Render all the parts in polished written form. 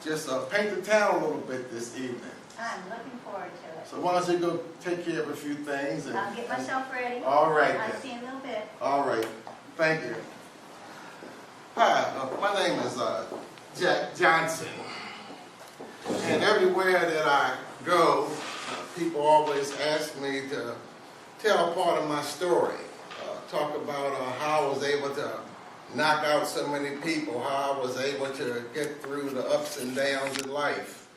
just paint the town a little bit this evening. I'm looking forward to it. So why don't you go take care of a few things. And, I'll get myself ready. All right I'll then. see you in a little bit. All right. Thank you. Hi, my name is Jack Johnson. And everywhere that I go, people always ask me to tell part of my story. Talk about how I was able to knock out so many people, how I was able to get through the ups and downs in life.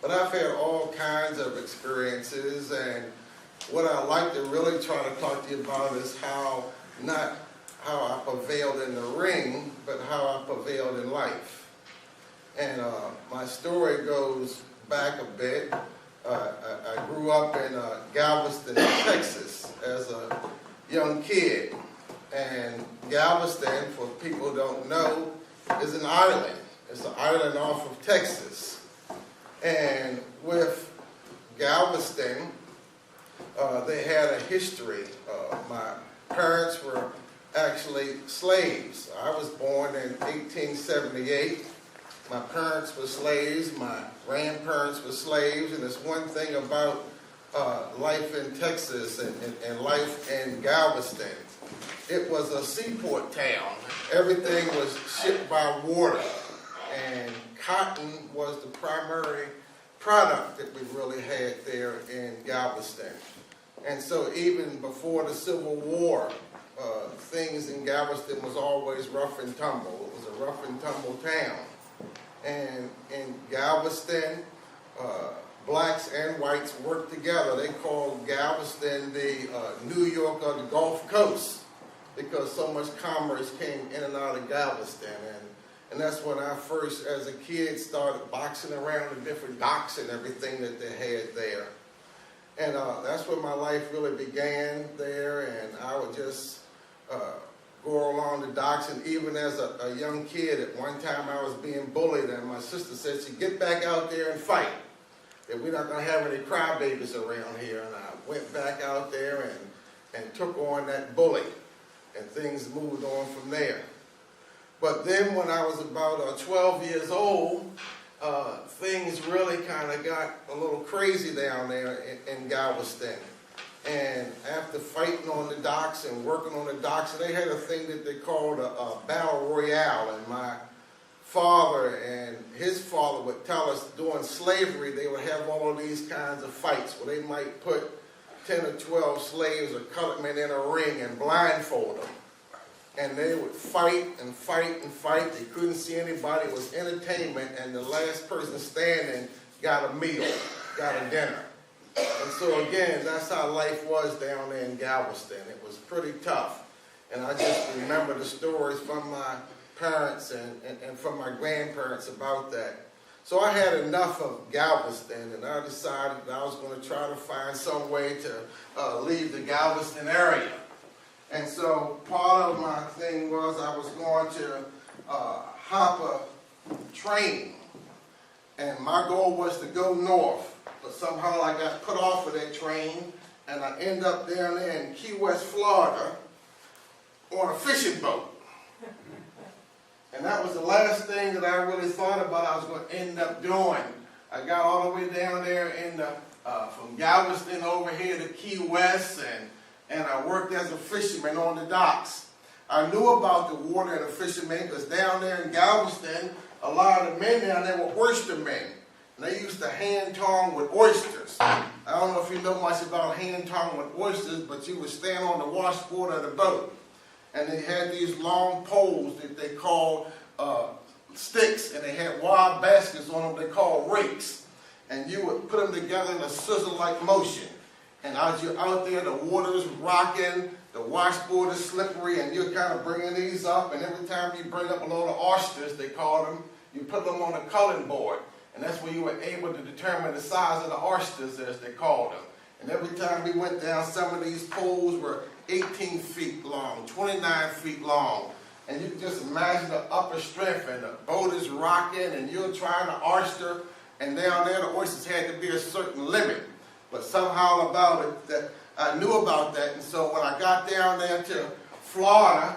But I've had all kinds of experiences, and what I like to really try to talk to you about is not how I prevailed in the ring, but how I prevailed in life. And my story goes back a bit. I grew up in Galveston, Texas as a young kid. And Galveston, for people who don't know, is an island. It's an island off of Texas. And with Galveston, they had a history. My parents were actually slaves. I was born in 1878. My parents were slaves. My grandparents were slaves. And there's one thing about life in Texas and life in Galveston. It was a seaport town. Everything was shipped by water, and cotton was the primary product that we really had there in Galveston. And so even before the Civil War, things in Galveston was always rough and tumble. It was a rough and tumble town. And in Galveston, blacks and whites worked together. They called Galveston the New York of the Gulf Coast, because so much commerce came in and out of Galveston. And that's when I first, as a kid, started boxing around the different docks and everything that they had there. And that's when my life really began there, and I would just go along the docks. And even as a young kid, at one time I was being bullied, and my sister said, "Get back out there and fight. That we're not going to have any crybabies around here." And I went back out there and took on that bully. And things moved on from there. But then when I was about 12 years old, things really kind of got a little crazy down there in Galveston. And after fighting on the docks and working on the docks, they had a thing that they called a battle royale. And my father and his father would tell us during slavery they would have all of these kinds of fights where they might put 10 or 12 slaves or colored men in a ring and blindfold them. And they would fight and fight and fight. They couldn't see anybody. It was entertainment, and the last person standing got a meal, got a dinner. And so again, that's how life was down there in Galveston. It was pretty tough. And I just remember the stories from my parents and from my grandparents about that. So I had enough of Galveston, and I decided that I was going to try to find some way to leave the Galveston area. And so part of my thing was I was going to hop a train, and my goal was to go north. But somehow I got put off of that train, and I ended up down there in Key West, Florida, on a fishing boat. And that was the last thing that I really thought about I was going to end up doing. I got all the way down there from Galveston over here to Key West, and I worked as a fisherman on the docks. I knew about the water and the fishermen because down there in Galveston, a lot of the men down there were oyster men. And they used to hand tong with oysters. I don't know if you know much about hand tong with oysters, but you would stand on the washboard of the boat. And they had these long poles that they called sticks, and they had wide baskets on them they called rakes. And you would put them together in a scissor-like motion. And as you're out there, the water is rocking, the washboard is slippery, and you're kind of bringing these up. And every time you bring up a load of oysters, they call them, you put them on a culling board. And that's where you were able to determine the size of the oysters, as they called them. And every time we went down, some of these poles were 18 feet long, 29 feet long. And you can just imagine the upper strength, and the boat is rocking, and you're trying to oyster. And down there, the oysters had to be a certain limit. But somehow about it, that I knew about that. And so when I got down there to Florida,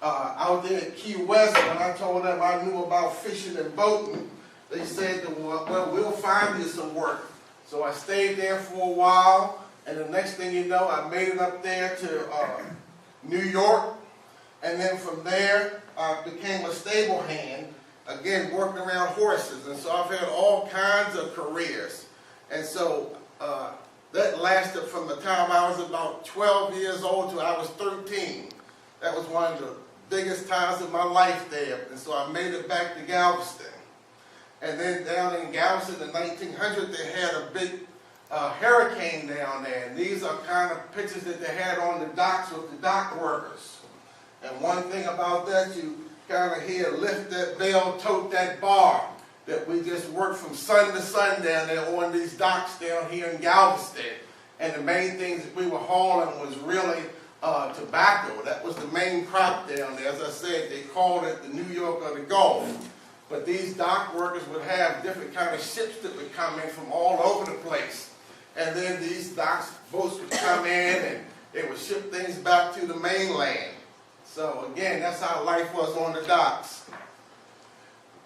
out there at Key West, when I told them I knew about fishing and boating, they said, well, we'll find you some work. So I stayed there for a while, and the next thing you know, I made it up there to New York, and then from there, I became a stable hand, again, working around horses, and so I've had all kinds of careers. And so that lasted from the time I was about 12 years old till I was 13. That was one of the biggest times of my life there, and so I made it back to Galveston. And then down in Galveston in 1900, they had a big hurricane down there, and these are kind of pictures that they had on the docks with the dock workers. And one thing about that, you kind of hear, lift that bell, tote that bar, that we just worked from sun to sun down there on these docks down here in Galveston. And the main things that we were hauling was really tobacco. That was the main crop down there. As I said, they called it the New York of the Gulf. But these dock workers would have different kind of ships that would come in from all over the place. And then these boats would come in and they would ship things back to the mainland. So again, that's how life was on the docks.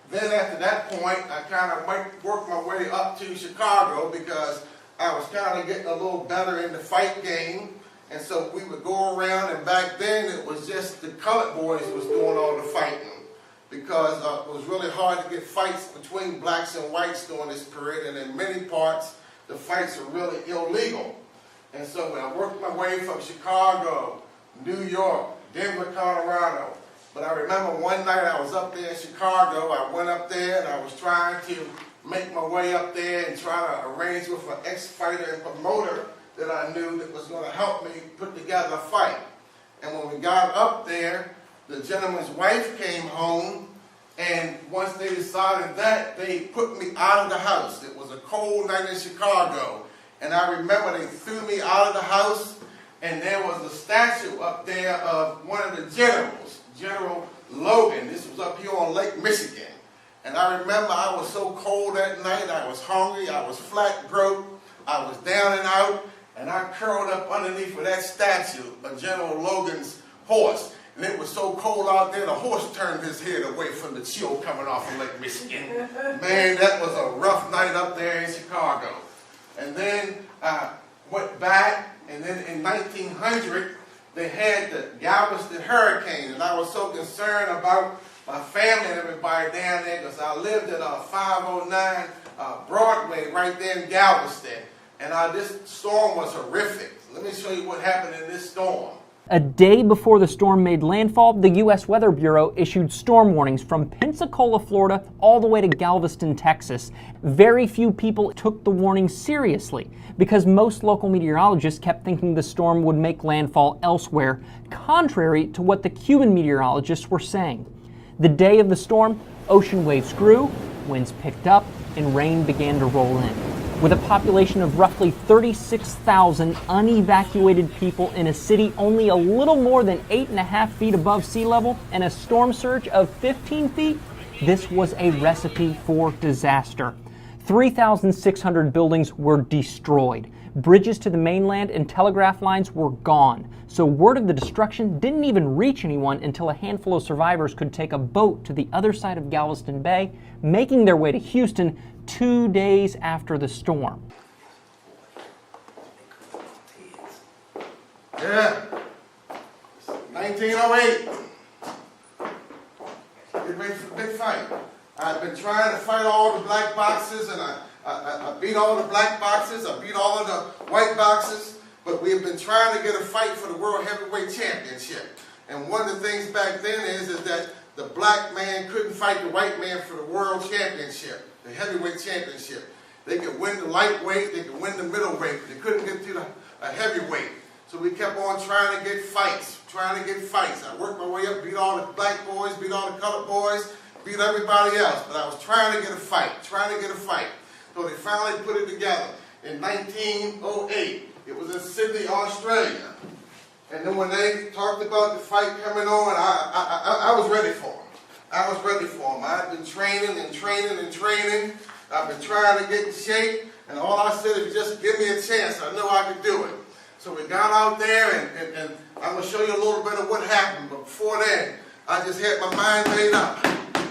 Then after that point, I kind of worked my way up to Chicago because I was kind of getting a little better in the fight game. And so we would go around, and back then it was just the colored boys was doing all the fighting, because it was really hard to get fights between blacks and whites during this period, and in many parts the fights were really illegal. And so I worked my way from Chicago, New York, Denver, Colorado. But I remember one night I was up there in Chicago. I went up there and I was trying to make my way up there and try to arrange with an ex-fighter and promoter that I knew that was going to help me put together a fight. And when we got up there, the gentleman's wife came home, and once they decided that, they put me out of the house. It was a cold night in Chicago, and I remember they threw me out of the house, and there was a statue up there of one of the generals, General Logan. This was up here on Lake Michigan. And I remember I was so cold that night, I was hungry, I was flat broke, I was down and out, and I curled up underneath of that statue of General Logan's horse. And it was so cold out there, the horse turned his head away from the chill coming off of Lake Michigan. Man, that was a rough night up there in Chicago. And then I went back, and then in 1900, they had the Galveston hurricane, and I was so concerned about my family and everybody down there because I lived at 509 Broadway right there in Galveston, and this storm was horrific. Let me show you what happened in this storm. A day before the storm made landfall, the U.S. Weather Bureau issued storm warnings from Pensacola, Florida, all the way to Galveston, Texas. Very few people took the warning seriously because most local meteorologists kept thinking the storm would make landfall elsewhere, contrary to what the Cuban meteorologists were saying. The day of the storm, ocean waves grew, winds picked up, and rain began to roll in. With a population of roughly 36,000 unevacuated people in a city only a little more than 8.5 feet above sea level and a storm surge of 15 feet, this was a recipe for disaster. 3,600 buildings were destroyed. Bridges to the mainland and telegraph lines were gone. So word of the destruction didn't even reach anyone until a handful of survivors could take a boat to the other side of Galveston Bay, making their way to Houston 2 days after the storm. Yeah, 1908. Get ready for the big fight. I've been trying to fight all the black boxes, and I beat all the black boxes, I beat all of the white boxes, but we've been trying to get a fight for the World Heavyweight Championship. And one of the things back then is that the black man couldn't fight the white man for the World Championship, the Heavyweight Championship. They could win the lightweight, they could win the middleweight, but they couldn't get to the heavyweight. So we kept on trying to get fights, I worked my way up, beat all the black boys, beat all the colored boys, beat everybody else, but I was trying to get a fight. So they finally put it together in 1908. It was in Sydney, Australia. And then when they talked about the fight coming on, I was ready for them. I've been training. I've been trying to get in shape, and all I said is just give me a chance. I know I could do it. So we got out there, and I'm going to show you a little bit of what happened. But before then, I just had my mind made up.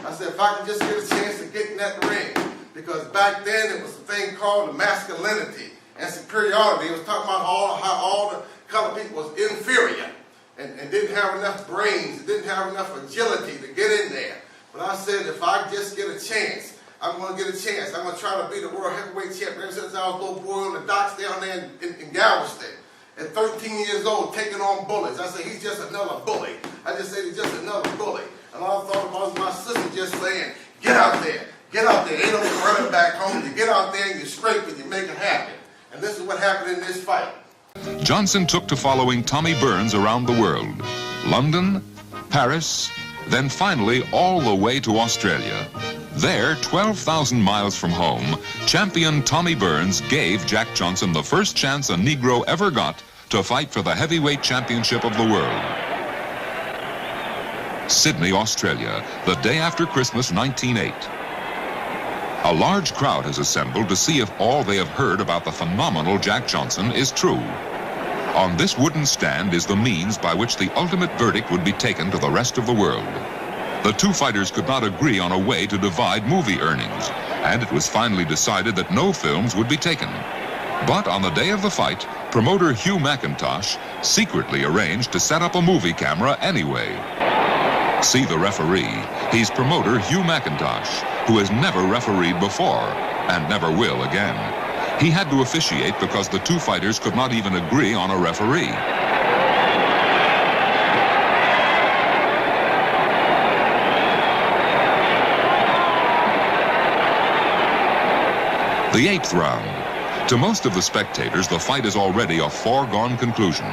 I said, if I could just get a chance to get in that ring, because back then it was a thing called masculinity and superiority. It was talking about how all the colored people was inferior and didn't have enough brains, didn't have enough agility to get in there. But I said, if I just get a chance, I'm going to get a chance. I'm going to try to be the world heavyweight champion. Ever since I was a little boy on the docks down there in Galveston, at 13 years old, taking on bullies. I said, he's just another bully. I just said, he's just another bully. And all I thought about was my sister just saying, get out there. Get out there. Ain't no running back home. You get out there and you scrape and you make it happen. And this is what happened in this fight. Johnson took to following Tommy Burns around the world. London, Paris, then finally all the way to Australia. There, 12,000 miles from home, champion Tommy Burns gave Jack Johnson the first chance a Negro ever got to fight for the heavyweight championship of the world. Sydney, Australia, the day after Christmas, 1908. A large crowd has assembled to see if all they have heard about the phenomenal Jack Johnson is true. On this wooden stand is the means by which the ultimate verdict would be taken to the rest of the world. The two fighters could not agree on a way to divide movie earnings, and it was finally decided that no films would be taken. But on the day of the fight, promoter Hugh McIntosh secretly arranged to set up a movie camera anyway. See the referee. He's promoter Hugh McIntosh, who has never refereed before and never will again. He had to officiate because the two fighters could not even agree on a referee. The 8th round. To most of the spectators, the fight is already a foregone conclusion.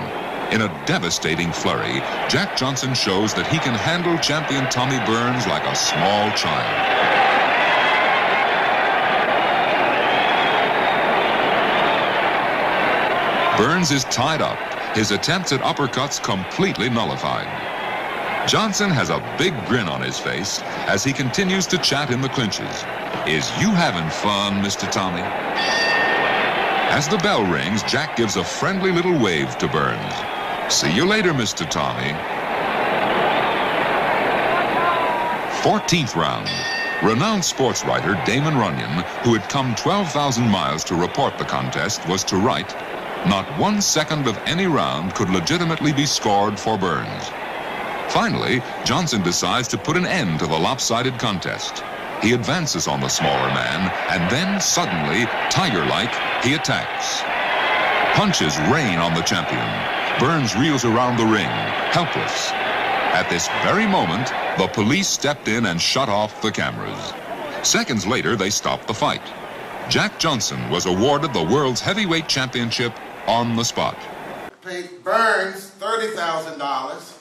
In a devastating flurry, Jack Johnson shows that he can handle champion Tommy Burns like a small child. Burns is tied up, his attempts at uppercuts completely nullified. Johnson has a big grin on his face as he continues to chat in the clinches. Is you having fun, Mr. Tommy? As the bell rings, Jack gives a friendly little wave to Burns. See you later, Mr. Tommy. 14th round. Renowned sports writer Damon Runyon, who had come 12,000 miles to report the contest, was to write, "Not 1 second of any round could legitimately be scored for Burns." Finally, Johnson decides to put an end to the lopsided contest. He advances on the smaller man, and then suddenly, tiger-like, he attacks. Punches rain on the champion. Burns reels around the ring, helpless. At this very moment, the police stepped in and shut off the cameras. Seconds later, they stopped the fight. Jack Johnson was awarded the world's heavyweight championship on the spot. Paid Burns $30,000.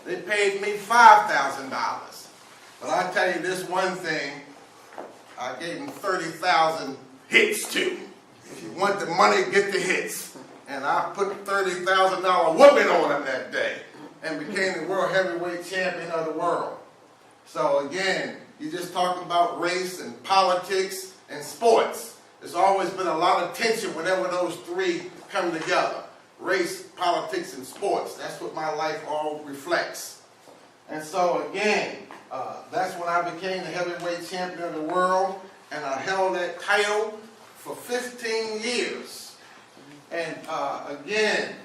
They paid me $5,000. But I tell you this one thing, I gave him 30,000 hits too. If you want the money, get the hits. And I put $30,000 whooping on him that day and became the world heavyweight champion of the world. So again, you're just talking about race and politics and sports. There's always been a lot of tension whenever those three come together. Race, politics, and sports. That's what my life all reflects. And so again, that's when I became the heavyweight champion of the world, and I held that title for 15 years. And again,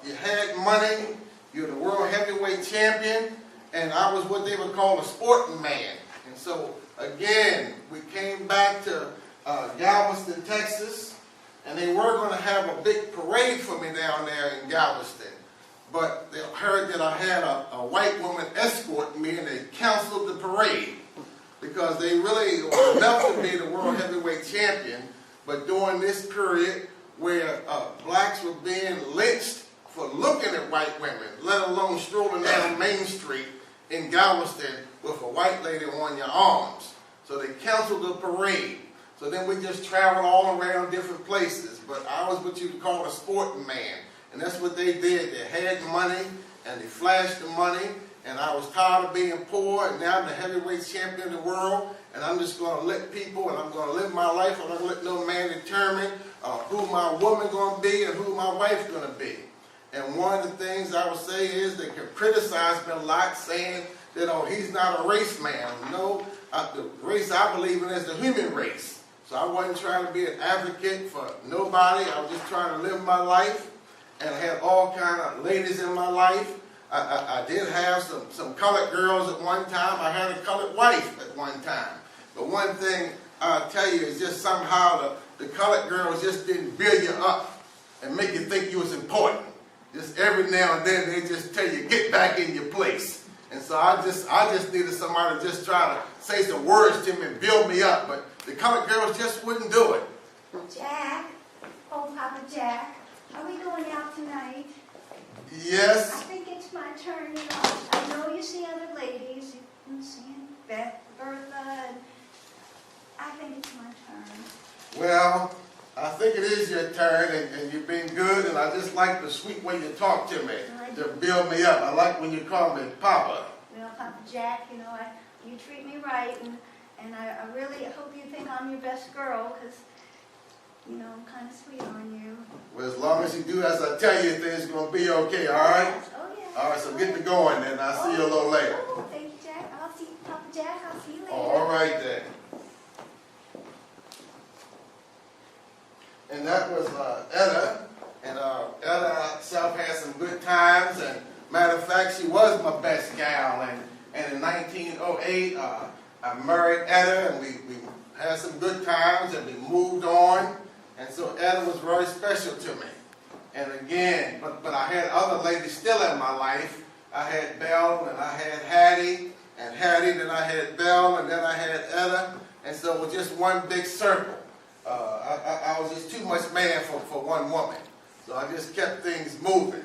you had money, you're the world heavyweight champion, and I was what they would call a sporting man. And so again, we came back to Galveston, Texas, and they were going to have a big parade for me down there in Galveston. But they heard that I had a white woman escort me, and they canceled the parade because they really were enough to be the world heavyweight champion. But during this period where blacks were being lynched for looking at white women, let alone strolling down Main Street in Galveston with a white lady on your arms. So they canceled the parade. So then we just traveled all around different places. But I was what you would call a sporting man. And that's what they did. They had money, and they flashed the money, and I was tired of being poor, and now I'm the heavyweight champion of the world, and I'm just going to let people, and I'm going to live my life, I'm not going to let no man determine who my woman going to be and who my wife's going to be. And one of the things I would say is they can criticize me a lot, saying that, oh, he's not a race man. No, the race I believe in is the human race. So I wasn't trying to be an advocate for nobody. I was just trying to live my life. And I had all kind of ladies in my life. I did have some colored girls at one time. I had a colored wife at one time. But one thing I'll tell you is just somehow the colored girls just didn't build you up and make you think you was important. Just every now and then they just tell you, get back in your place. And so I just needed somebody to just try to say some words to me and build me up. But the colored girls just wouldn't do it. Jack, oh Papa Jack, are we going out tonight? Yes. I think it's my turn. You know, I know you see other ladies. You've seen Beth, Bertha, and I think it's my turn. Well, I think it is your turn, and you've been good, and I just like the sweet way you talk to me, to build me up. I like when you call me Papa. Well, Papa Jack, you know, you treat me right, and I really hope you think I'm your best girl, because, you know, I'm kind of sweet on you. Well, as long as you do as I tell you, things are going to be okay, all right? Oh, yeah. All right, so get to going, then. I'll see you a little later. Oh, thank you, Jack. I'll see Papa Jack. I'll see you later. All right, then. And that was Etta, and Etta herself had some good times, and matter of fact, she was my best gal, and in 1908, I married Etta, and we had some good times, and we moved on, and so Etta was very special to me. And again, but I had other ladies still in my life. I had Belle, and I had Hattie, and Hattie, then I had Belle, and then I had Etta, and so it was just one big circle. I was just too much man for one woman. So I just kept things moving.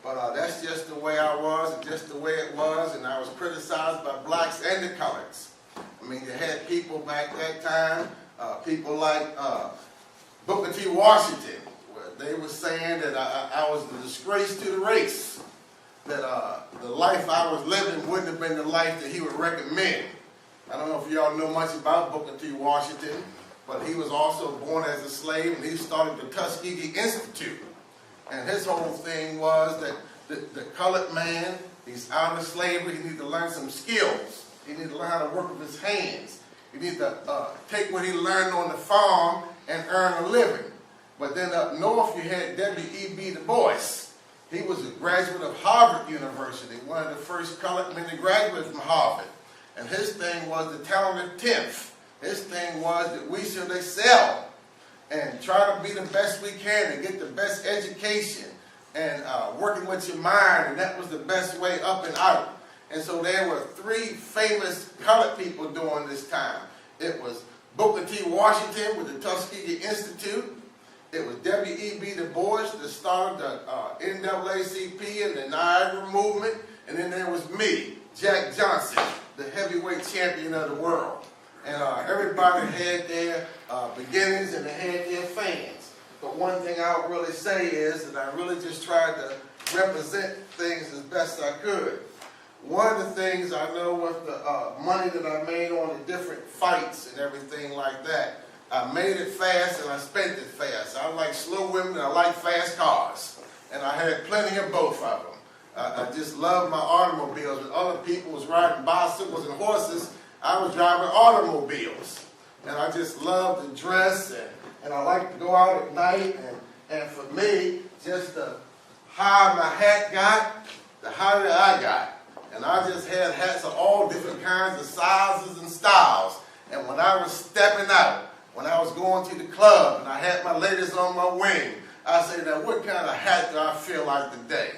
But that's just the way I was and just the way it was. And I was criticized by blacks and the coloreds. I mean, you had people back that time, people like Booker T. Washington, where they were saying that I was a disgrace to the race. That the life I was living wouldn't have been the life that he would recommend. I don't know if y'all know much about Booker T. Washington, but he was also born as a slave, and he started the Tuskegee Institute. And his whole thing was that the colored man, he's out of slavery, he needs to learn some skills. He needs to learn how to work with his hands. He needs to take what he learned on the farm and earn a living. But then up north, you had W.E.B. Du Bois. He was a graduate of Harvard University, one of the first colored men to graduate from Harvard. And his thing was the talented 10th. His thing was that we should excel and try to be the best we can and get the best education and working with your mind, and that was the best way up and out. And so there were three famous colored people during this time. It was Booker T. Washington with the Tuskegee Institute. It was W.E.B. Du Bois that started the NAACP and the Niagara movement. And then there was me, Jack Johnson, the heavyweight champion of the world. And everybody had their beginnings and they had their fans. But one thing I'll really say is that I really just tried to represent things as best I could. One of the things I know with the money that I made on the different fights and everything like that, I made it fast and I spent it fast. I like slow women and I like fast cars. And I had plenty of both of them. I just loved my automobiles. When other people was riding bicycles and horses, I was driving automobiles. And I just loved to dress, and I like to go out at night. And for me, just the higher my hat got, the higher I got. And I just had hats of all different kinds of sizes and styles. And when I was stepping out, when I was going to the club and I had my ladies on my wing, I said, now what kind of hat do I feel like today?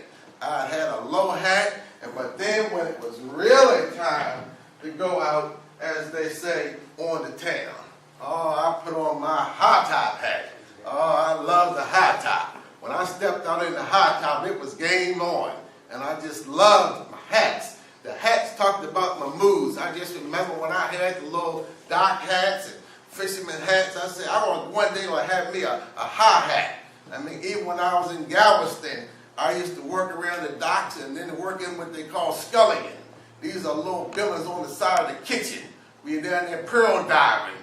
I had a low hat, but then when it was really time to go out, as they say, on the town, oh, I put on my high top hat. Oh, I love the high top. When I stepped out in the high top, it was game on. And I just loved my hats. The hats talked about my moods. I just remember when I had the little dock hats and fisherman hats, I said, I want one day to have me a high hat. I mean, even when I was in Galveston, I used to work around the docks and then work in what they call scullion. These are little buildings on the side of the kitchen. We were down there pearl diving,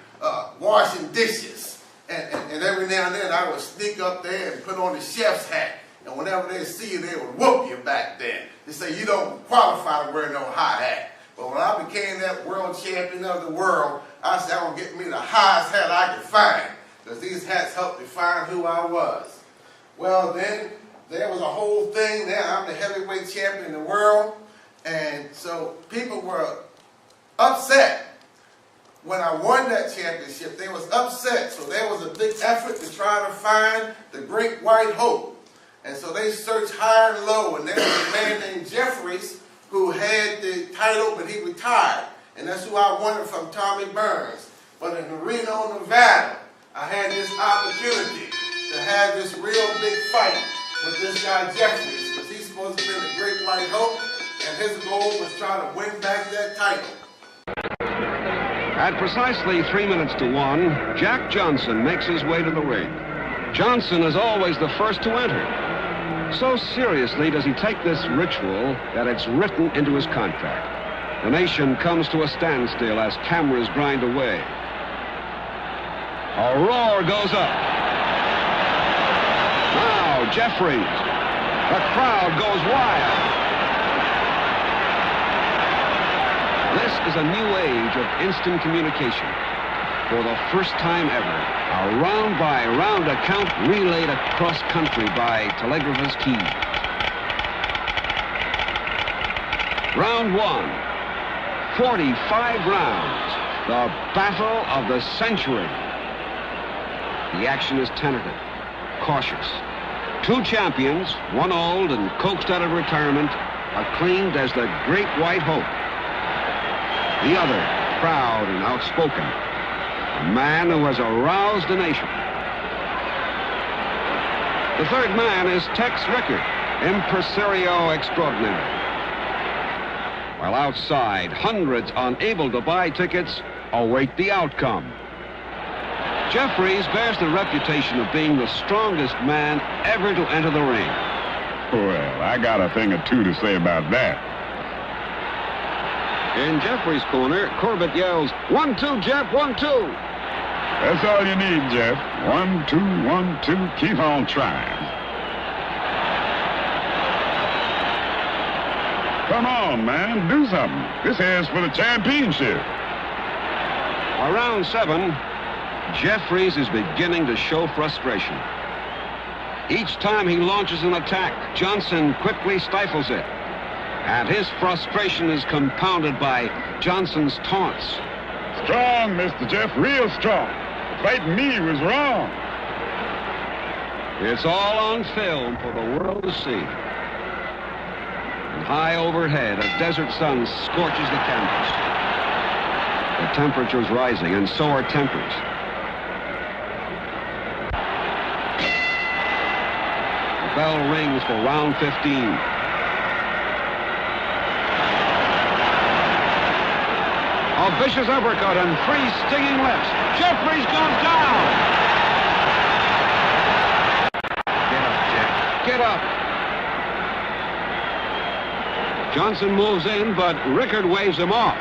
washing dishes. And every now and then I would sneak up there and put on the chef's hat. And whenever they see you, they would whoop you back then. They say, you don't qualify to wear no high hat. But when I became that world champion of the world, I said, I'm gonna get me the highest hat I could find, because these hats helped define who I was. Well, then there was a whole thing there. I'm the heavyweight champion in the world, and so people were upset. When I won that championship, they was upset, so there was a big effort to try to find the great white hope. And so they searched high and low, and there was a man named Jeffries who had the title, but he retired. And that's who I won it from, Tommy Burns. But in Reno, Nevada, I had this opportunity to have this real big fight with this guy Jeffries, because he's supposed to be the great white hope, and his goal was trying to win back that title. At precisely 3 minutes to 1, Jack Johnson makes his way to the ring. Johnson is always the first to enter. So seriously does he take this ritual that it's written into his contract. The nation comes to a standstill as cameras grind away. A roar goes up. Now Jeffries. The crowd goes wild. This is a new age of instant communication. For the first time ever, a round-by-round account relayed across country by telegrapher's key. Round 1, 45 rounds, the battle of the century. The action is tentative, cautious. Two champions, one old and coaxed out of retirement, acclaimed as the Great White Hope. The other, proud and outspoken, a man who has aroused the nation. The third man is Tex Rickard, impresario extraordinary. While outside, hundreds unable to buy tickets await the outcome. Jeffries bears the reputation of being the strongest man ever to enter the ring. Well, I got a thing or two to say about that. In Jeffries' corner, Corbett yells, 1-2, Jeff, 1-2. That's all you need, Jeff. 1-2, 1-2. Keep on trying. Come on, man. Do something. This here's for the championship. By round 7, Jeffries is beginning to show frustration. Each time he launches an attack, Johnson quickly stifles it. And his frustration is compounded by Johnson's taunts. Strong, Mr. Jeff, real strong. Fighting me was wrong. It's all on film for the world to see. And high overhead, a desert sun scorches the canvas. The temperature's rising, and so are tempers. The bell rings for round 15. A vicious uppercut and 3 stinging lefts. Jeffries goes down. Get up, Jeff. Get up. Johnson moves in, but Rickard waves him off.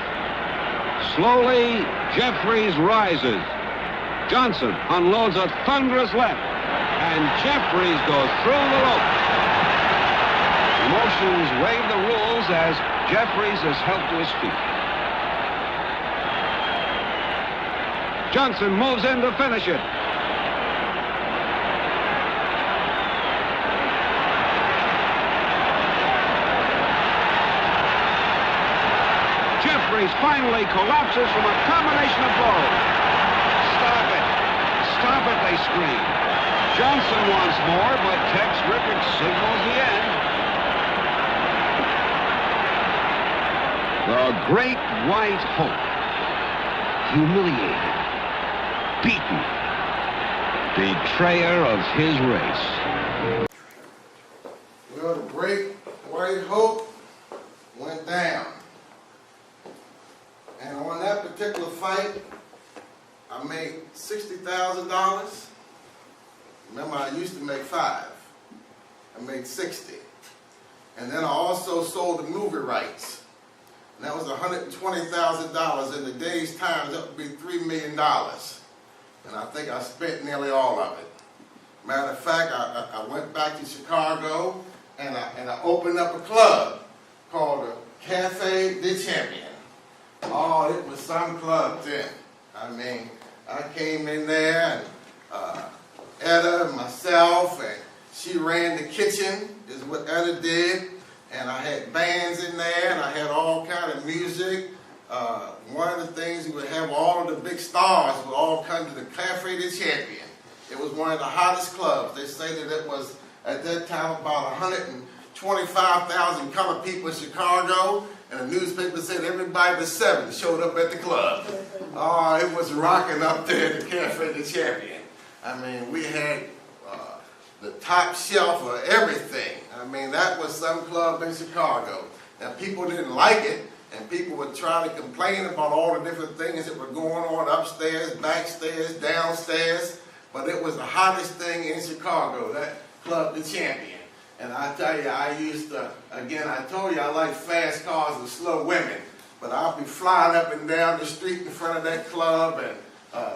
Slowly, Jeffries rises. Johnson unloads a thunderous left, and Jeffries goes through the rope. Emotions waive the rules as Jeffries is helped to his feet. Johnson moves in to finish it. Jeffries finally collapses from a combination of blows. Stop it. Stop it, they scream. Johnson wants more, but Tex Rickard signals the end. The Great White Hope. Humiliated. Beaten. Betrayer of his race. Well, the Great White Hope went down. And on that particular fight, I made $60,000. Remember, I used to make 5. I made 60. And then I also sold the movie rights. And that was $120,000. In the day's time, that would be $3 million. And I think I spent nearly all of it. Matter of fact, I went back to Chicago and I opened up a club called the Cafe de Champion. Oh, it was some club then. I mean, I came in there and Etta, myself, and she ran the kitchen, is what Etta did. And I had bands in there, and I had all kind of music. One of the things, we would have all of the big stars would all come to the Cafe de Champion. It was one of the hottest clubs. They say that it was, at that time, about 125,000 colored people in Chicago, and the newspaper said everybody but 7 showed up at the club. Oh, it was rocking up there at the Cafe de Champion. I mean, we had the top shelf of everything. I mean, that was some club in Chicago. Now, people didn't like it, and people would try to complain about all the different things that were going on upstairs, backstairs, downstairs, but it was the hottest thing in Chicago, that Club the Champion. And I tell you, I used to, again, I told you I like fast cars and slow women, but I'll be flying up and down the street in front of that club and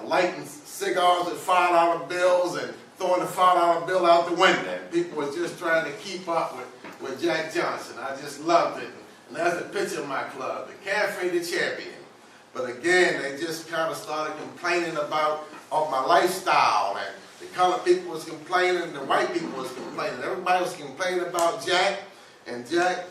lighting cigars with $5 bills and throwing the $5 bill out the window. People were just trying to keep up with Jack Johnson. I just loved it. And that's a picture of my club, the Cafe de Champion. But again, they just kind of started complaining about my lifestyle, and the colored people was complaining, the white people was complaining. Everybody was complaining about Jack, and Jack,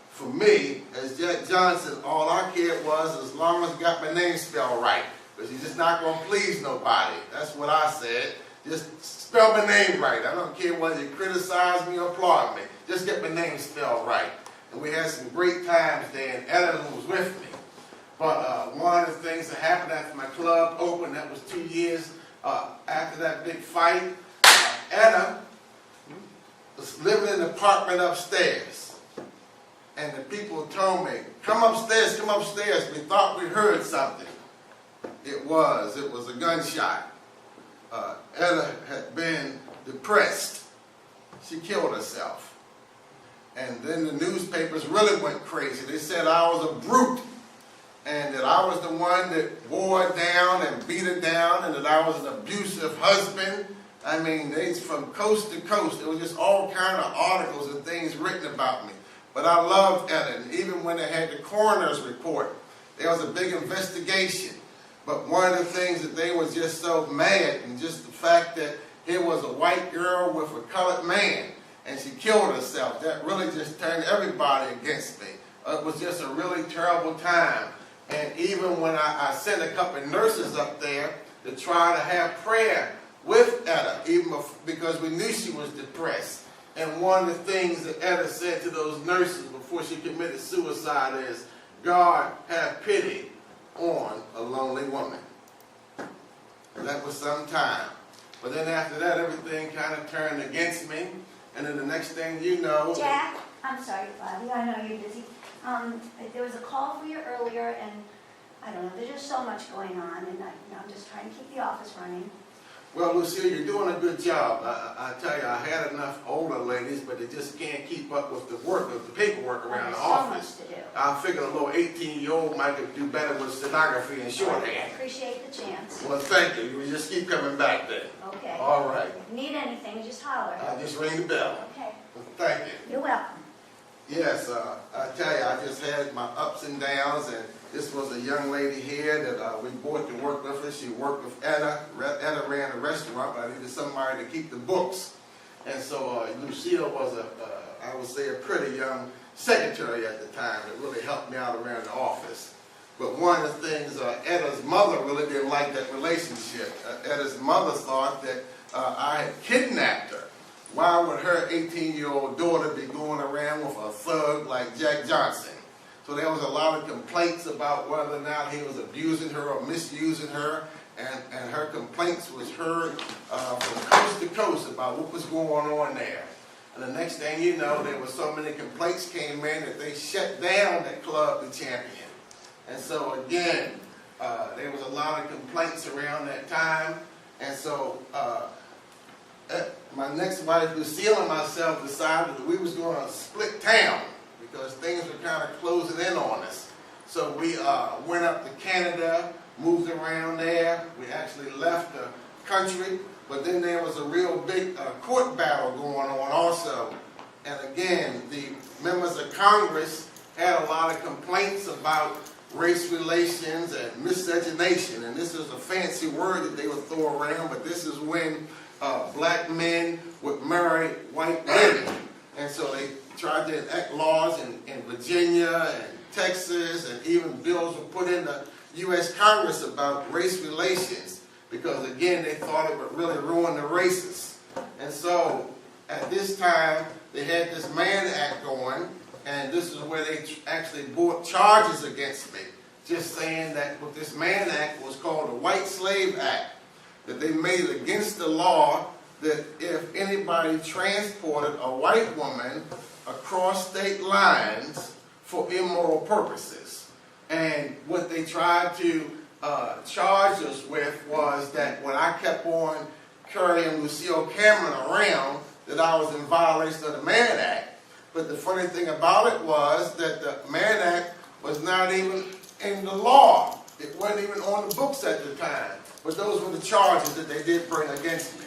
for me, as Jack Johnson, all I cared was as long as I got my name spelled right, because you're just not going to please nobody. That's what I said. Just spell my name right. I don't care whether you criticize me or applaud me. Just get my name spelled right. And we had some great times there, and Etta was with me. But one of the things that happened after my club opened, that was 2 years after that big fight, Etta was living in an apartment upstairs. And the people told me, come upstairs, come upstairs. We thought we heard something. It was a gunshot. Etta had been depressed. She killed herself. And then the newspapers really went crazy. They said I was a brute, and that I was the one that wore her down and beat her down, and that I was an abusive husband. I mean, they from coast to coast. There was just all kind of articles and things written about me. But I loved Etta, and even when they had the coroner's report, there was a big investigation. But one of the things that they was just so mad, and just the fact that here was a white girl with a colored man, and she killed herself, that really just turned everybody against me. It was just a really terrible time. And even when I sent a couple of nurses up there to try to have prayer with Etta, even because we knew she was depressed. And one of the things that Etta said to those nurses before she committed suicide is, God have pity on a lonely woman. And that was some time. But then after that, everything kind of turned against me. And then the next thing you know... Jack, I'm sorry, Bobby, I know you're busy. There was a call for you earlier, and I don't know, there's just so much going on, and I'm just trying to keep the office running. Well, Lucille, you're doing a good job. I tell you, I had enough older ladies, but they just can't keep up with the work, with the paperwork around the office. So much to do. I figured a little 18-year-old might do better with stenography and I shorthand. appreciate the chance. Well, thank you. You just keep coming back then. Okay. All right. If you need anything, just holler. I'll just ring the bell. Okay. Thank you. You're welcome. Yes, I tell you, I just had my ups and downs, and this was a young lady here that we brought to work with her. She worked with Etta. Etta ran a restaurant, but I needed somebody to keep the books. And so Lucille was I would say, a pretty young secretary at the time. It really helped me out around the office. But one of the things, Etta's mother really didn't like that relationship. Etta's mother thought that I had kidnapped her. Why would her 18-year-old daughter be going around with a thug like Jack Johnson? So there was a lot of complaints about whether or not he was abusing her or misusing her, and her complaints was heard from coast to coast about what was going on there. And the next thing you know, there were so many complaints came in that they shut down that club, the Champion. And so again, there was a lot of complaints around that time, and so my next wife, Lucille, and myself decided that we was going to split town because things were kind of closing in on us. So we went up to Canada, moved around there. We actually left the country, but then there was a real big court battle going on also. And again, the members of Congress had a lot of complaints about race relations and miscegenation. And this is a fancy word that they would throw around, but this is when black men would marry white women. And so they tried to enact laws in Virginia and Texas, and even bills were put in the U.S. Congress about race relations, because again, they thought it would really ruin the races. And so at this time, they had this Mann Act going, and this is where they actually brought charges against me, just saying that what this Mann Act was called the White Slave Act, that they made it against the law that if anybody transported a white woman across state lines for immoral purposes. And what they tried to charge us with was that when I kept on carrying Lucille Cameron around, that I was in violation of the Mann Act. But the funny thing about it was that the Mann Act was not even in the law. It wasn't even on the books at the time. But those were the charges that they did bring against me.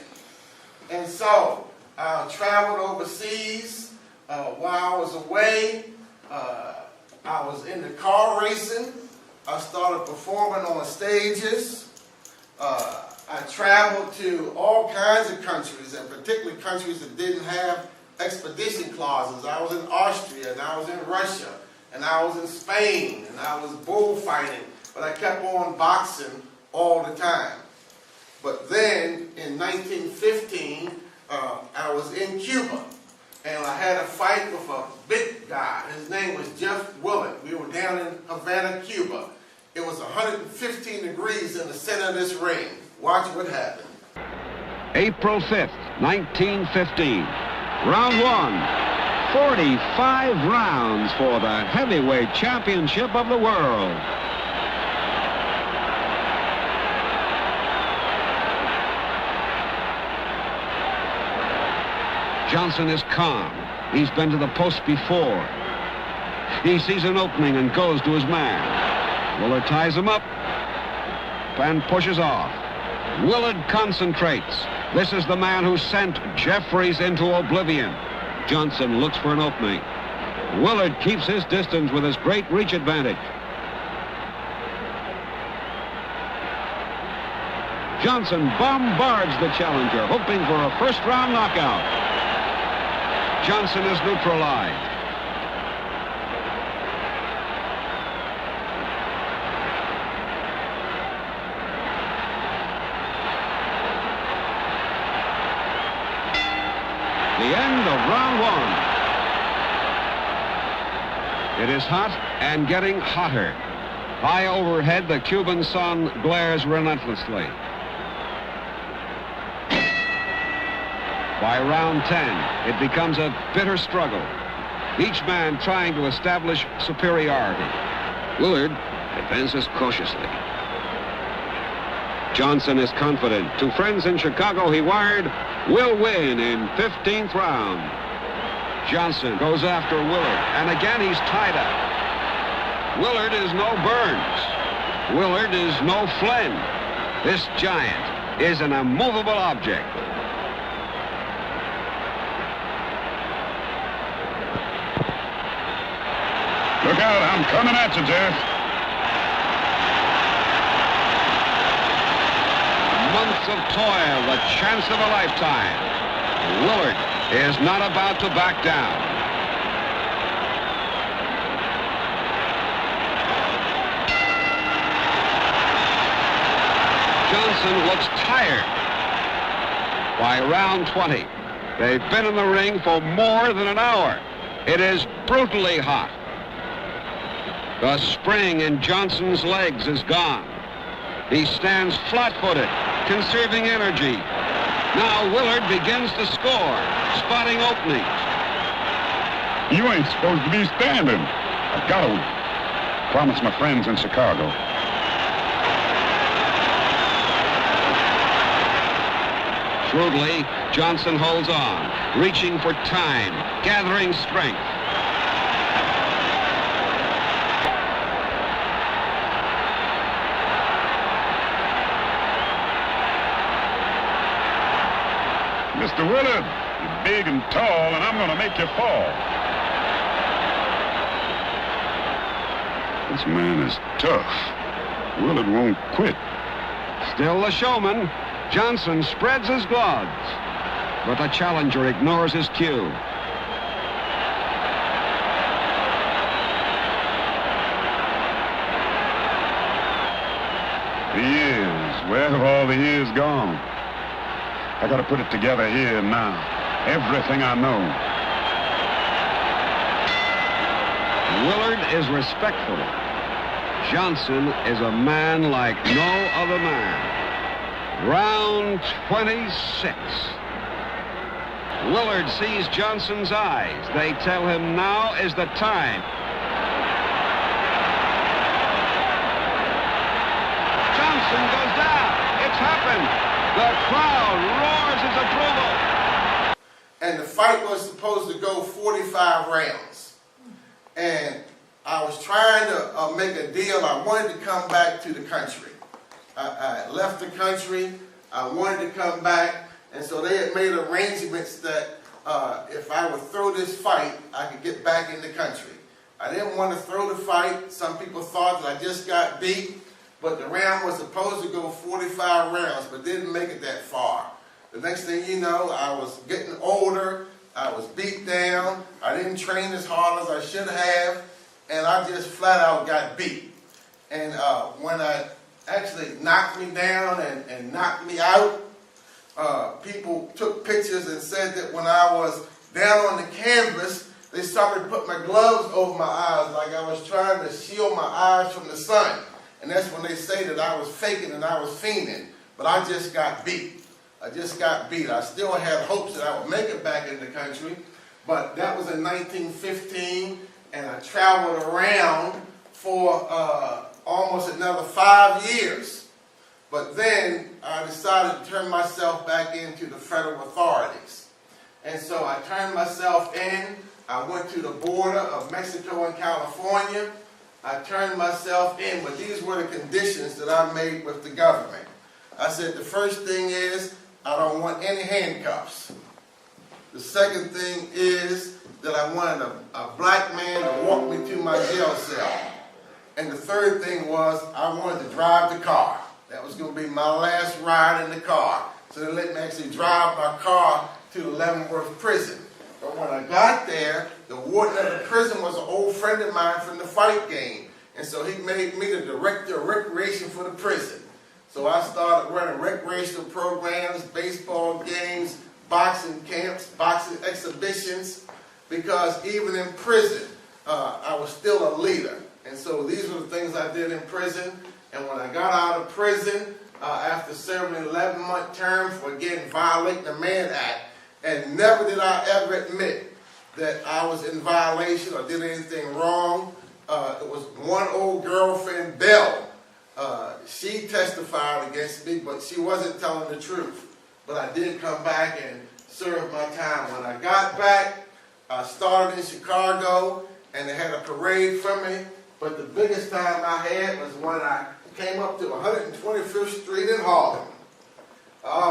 And so I traveled overseas. While I was away, I was into car racing. I started performing on stages. I traveled to all kinds of countries, and particularly countries that didn't have expedition clauses. I was in Austria, and I was in Russia, and I was in Spain, and I was bullfighting, but I kept on boxing all the time. But then, in 1915, I was in Cuba, and I had a fight with a big guy. His name was Jeff Willett. We were down in Havana, Cuba. It was 115 degrees in the center of this ring. Watch what happened. April 5th, 1915. Round one. 45 rounds for the heavyweight championship of the world. Johnson is calm. He's been to the post before. He sees an opening and goes to his man. Willard ties him up and pushes off. Willard concentrates. This is the man who sent Jeffries into oblivion. Johnson looks for an opening. Willard keeps his distance with his great reach advantage. Johnson bombards the challenger, hoping for a first-round knockout. Johnson is neutralized. The end of round one. It is hot and getting hotter. High overhead, the Cuban sun glares relentlessly. By round 10, it becomes a bitter struggle, each man trying to establish superiority. Willard advances cautiously. Johnson is confident. To friends in Chicago, he wired, "We'll win in 15th round." Johnson goes after Willard, and again he's tied up. Willard is no Burns. Willard is no Flynn. This giant is an immovable object. Look out, I'm coming at you, Jeff. Months of toil, the chance of a lifetime. Willard is not about to back down. Johnson looks tired. By round 20, they've been in the ring for more than an hour. It is brutally hot. The spring in Johnson's legs is gone. He stands flat-footed, conserving energy. Now Willard begins to score, spotting openings. You ain't supposed to be standing. I've got to promise my friends in Chicago. Shrewdly, Johnson holds on, reaching for time, gathering strength. Mr. Willard, you're big and tall, and I'm going to make you fall. This man is tough. Willard won't quit. Still the showman. Johnson spreads his gloves, but the challenger ignores his cue. The years, where have all the years gone? I gotta put it together here and now. Everything I know. Willard is respectful. Johnson is a man like no other man. Round 26. Willard sees Johnson's eyes. They tell him now is the time. Johnson goes down. It's happened. The crowd roars its approval. And the fight was supposed to go 45 rounds. And I was trying to make a deal. I wanted to come back to the country. I left the country. I wanted to come back. And so they had made arrangements that if I would throw this fight, I could get back in the country. I didn't want to throw the fight. Some people thought that I just got beat. But the round was supposed to go 45 rounds, but didn't make it that far. The next thing you know, I was getting older. I was beat down. I didn't train as hard as I should have. And I just flat out got beat. And when I actually knocked me down and knocked me out, people took pictures and said that when I was down on the canvas, they started to put my gloves over my eyes like I was trying to shield my eyes from the sun. And that's when they say that I was faking and I was fiending. But I just got beat. I just got beat. I still had hopes that I would make it back in the country. But that was in 1915, and I traveled around for almost another 5 years. But then I decided to turn myself back into the federal authorities. And so I turned myself in. I went to the border of Mexico and California. I turned myself in, but these were the conditions that I made with the government. I said the first thing is I don't want any handcuffs. The second thing is that I wanted a black man to walk me to my jail cell. And the third thing was I wanted to drive the car. That was going to be my last ride in the car. So they let me actually drive my car to the Leavenworth prison. But when I got there, the warden of the prison was an old friend of mine from the fight game. And so he made me the director of recreation for the prison. So I started running recreational programs, baseball games, boxing camps, boxing exhibitions, because even in prison, I was still a leader. And so these were the things I did in prison. And when I got out of prison, after serving an 11-month term for, again, violating the Mann Act, and never did I ever admit that I was in violation or did anything wrong. It was one old girlfriend, Belle. She testified against me, but she wasn't telling the truth. But I did come back and serve my time. When I got back, I started in Chicago, and they had a parade for me. But the biggest time I had was when I came up to 125th Street in Harlem.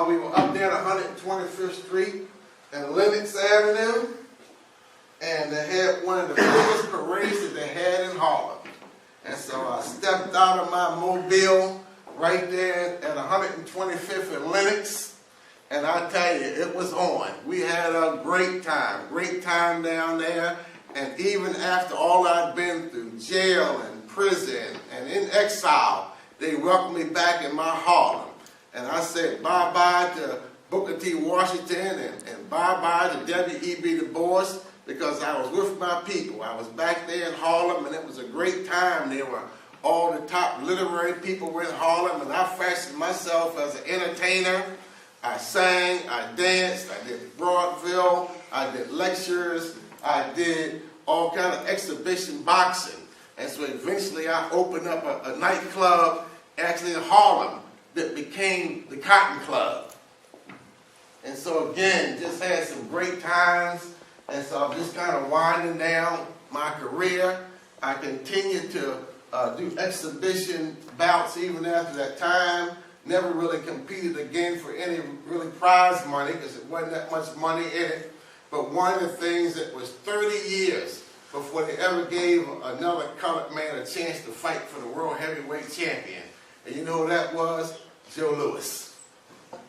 We were up there at 125th Street and Lenox Avenue, and they had one of the biggest parades that they had in Harlem. And so I stepped out of my mobile right there at 125th and Lenox, and I tell you, it was on. We had a great time down there, and even after all I'd been through, jail and prison and in exile, they welcomed me back in my Harlem. And I said bye-bye to Booker T. Washington and bye-bye to W.E.B. Du Bois, because I was with my people. I was back there in Harlem, and it was a great time. There were all the top literary people were in Harlem, and I fashioned myself as an entertainer. I sang, I danced, I did vaudeville, I did lectures, I did all kind of exhibition boxing. And so eventually I opened up a nightclub actually in Harlem that became the Cotton Club. And so again, just had some great times. And so I'm just kind of winding down my career. I continued to do exhibition bouts even after that time. Never really competed again for any really prize money because it wasn't that much money in it. But one of the things that was 30 years before they ever gave another colored man a chance to fight for the world heavyweight champion. And you know who that was? Joe Louis.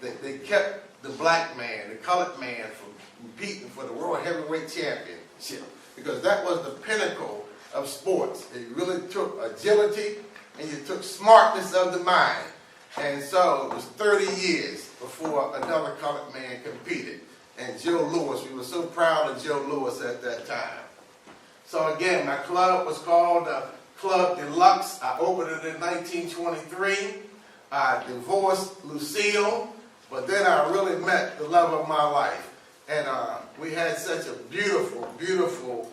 They kept the black man, the colored man, from competing for the world heavyweight championship because that was the pinnacle of sports. It really took agility and you took smartness of the mind. And so it was 30 years before another colored man competed. And Joe Louis, we were so proud of Joe Louis at that time. So again, my club was called Club Deluxe. I opened it in 1923. I divorced Lucille, but then I really met the love of my life. And we had such a beautiful, beautiful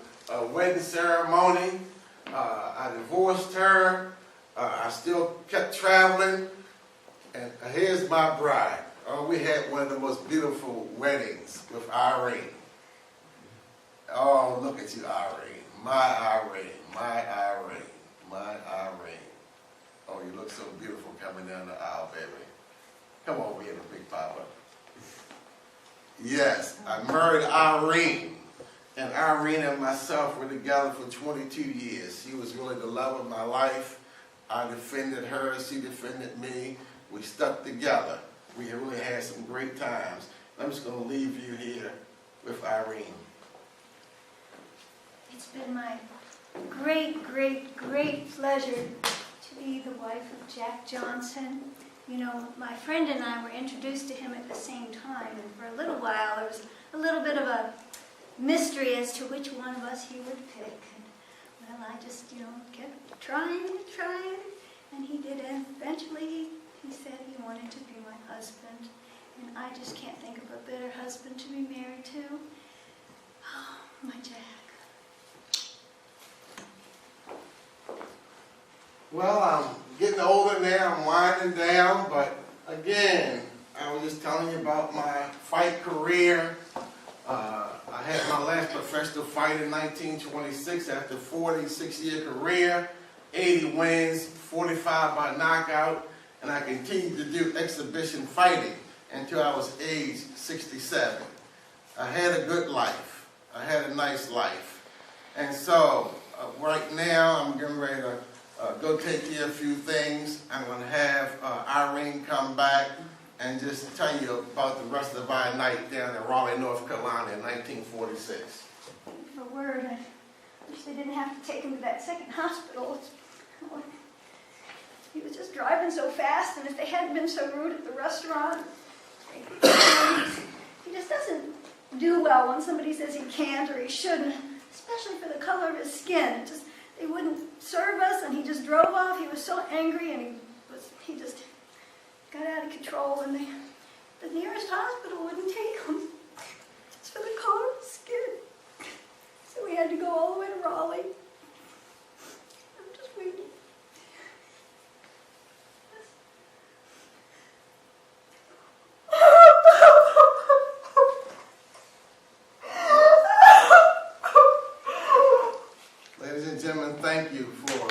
wedding ceremony. I divorced her. I still kept traveling. And here's my bride. We had one of the most beautiful weddings with Irene. Oh, look at you, Irene. My Irene, my Irene, my Irene. Oh, you look so beautiful coming down the aisle, baby. Come over here, Big Papa. Yes, I married Irene. And Irene and myself were together for 22 years. She was really the love of my life. I defended her, she defended me. We stuck together. We really had some great times. I'm just going to leave you here with Irene. It's been my great, great, great pleasure to be the wife of Jack Johnson. You know, my friend and I were introduced to him at the same time, and for a little while there was a little bit of a mystery as to which one of us he would pick. And, well, I just, kept trying, and he did, and eventually he said he wanted to be my husband. And I just can't think of a better husband to be married to. Oh, my Jack. Well, I'm getting older now, I'm winding down, but again, I was just telling you about my fight career. I had my last professional fight in 1926 after a 46-year career, 80 wins, 45 by knockout, and I continued to do exhibition fighting until I was age 67. I had a good life. I had a nice life. And so, right now, I'm getting ready to go take care of a few things. I'm going to have Irene come back and just tell you about the rest of our night down in Raleigh, North Carolina in 1946. For word, I wish they didn't have to take him to that second hospital. He was just driving so fast, and if they hadn't been so rude at the restaurant, he just doesn't do well when somebody says he can't or he shouldn't, especially for the color of his skin. They wouldn't serve us, and he just drove off. He was so angry, and he just got out of control, and the nearest hospital wouldn't take him. It's for the color of his skin. So we had to go all the way to Raleigh. I'm just waiting. Ladies and gentlemen, thank you for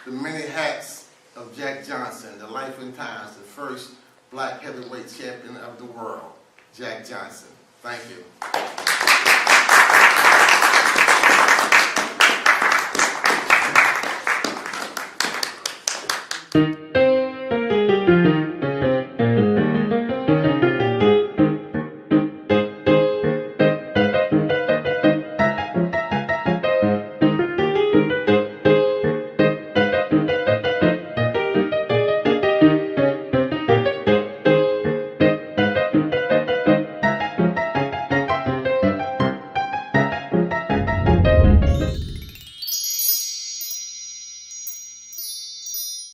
the many hats of Jack Johnson, the life and times, the first black heavyweight champion of the world, Jack Johnson. Thank you.